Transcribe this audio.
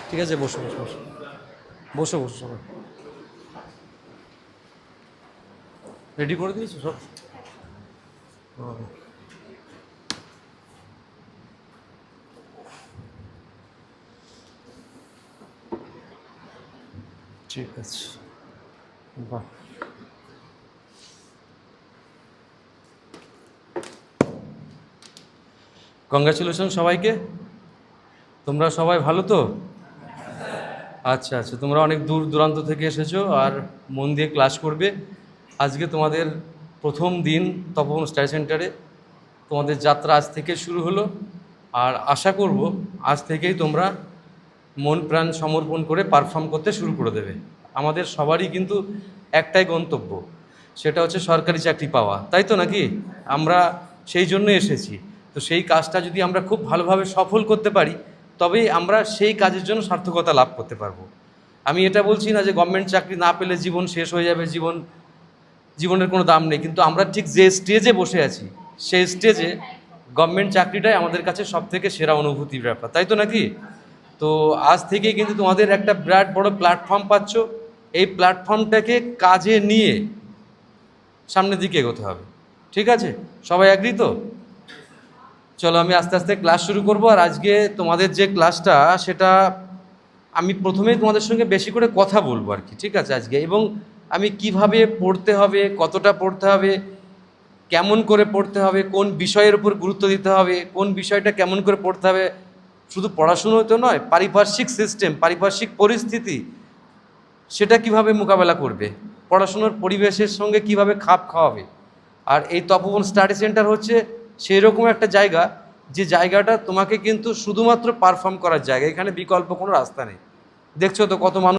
ঠিক আছে, বসো বসো বসো বসো বসো সবাই। রেডি করে দিয়েছো সব? ও, ঠিক আছে। বাহ, কংগ্রাচুলেশন সবাইকে। তোমরা সবাই ভালো তো? আচ্ছা আচ্ছা, তোমরা অনেক দূর দূরান্ত থেকে এসেছো আর মন দিয়ে ক্লাস করবে। আজকে তোমাদের প্রথম দিন তপবন স্টাডি সেন্টারে। তোমাদের যাত্রা আজ থেকে শুরু হলো, আর আশা করব আজ থেকেই তোমরা মন প্রাণ সমর্পণ করে পারফর্ম করতে শুরু করে দেবে। আমাদের সবারই কিন্তু একটাই গন্তব্য, সেটা হচ্ছে সরকারি চাকরি পাওয়া, তাই তো নাকি? আমরা সেই জন্য এসেছি। তো সেই কাজটা যদি আমরা খুব ভালোভাবে সফল করতে পারি, তবেই আমরা সেই কাজের জন্য সার্থকতা লাভ করতে পারবো। আমি এটা বলছি না যে গভর্নমেন্ট চাকরি না পেলে জীবন শেষ হয়ে যাবে, জীবনের কোনো দাম নেই, কিন্তু আমরা ঠিক যে স্টেজে বসে আছি সেই স্টেজে গভর্নমেন্ট চাকরিটাই আমাদের কাছে সবথেকে সেরা অনুভূতির ব্যাপার, তাই তো নাকি? তো আজ থেকে কিন্তু তোমাদের একটা বিরাট বড় প্ল্যাটফর্ম পাচ্ছ। এই প্ল্যাটফর্মটাকে কাজে নিয়ে সামনের দিকে এগোতে হবে। ঠিক আছে, সবাই অ্যাগ্রি তো? চলো আমি আস্তে আস্তে ক্লাস শুরু করব। আর আজকে তোমাদের যে ক্লাসটা, সেটা আমি প্রথমেই তোমাদের সঙ্গে বেশি করে কথা বলবো আর কি, ঠিক আছে আজকে। এবং আমি কিভাবে পড়তে হবে, কতটা পড়তে হবে, কেমন করে পড়তে হবে, কোন বিষয়ের উপর গুরুত্ব দিতে হবে, কোন বিষয়টা কেমন করে পড়তে হবে, শুধু পড়াশুনোই তো নয়, পারিপার্শ্বিক সিস্টেম, পারিপার্শ্বিক পরিস্থিতি, সেটা কিভাবে মোকাবেলা করবে, পড়াশুনোর পরিবেশের সঙ্গে কিভাবে খাপ খাওয়াবে। আর এই তপবন স্টাডি সেন্টার হচ্ছে সেই রকম একটা জায়গা, যে জায়গাটা তোমাকে কিন্তু শুধুমাত্র পারফর্ম করার জায়গা, এখানে বিকল্প কোনো রাস্তা নেই। দেখছো তো কত মানুষ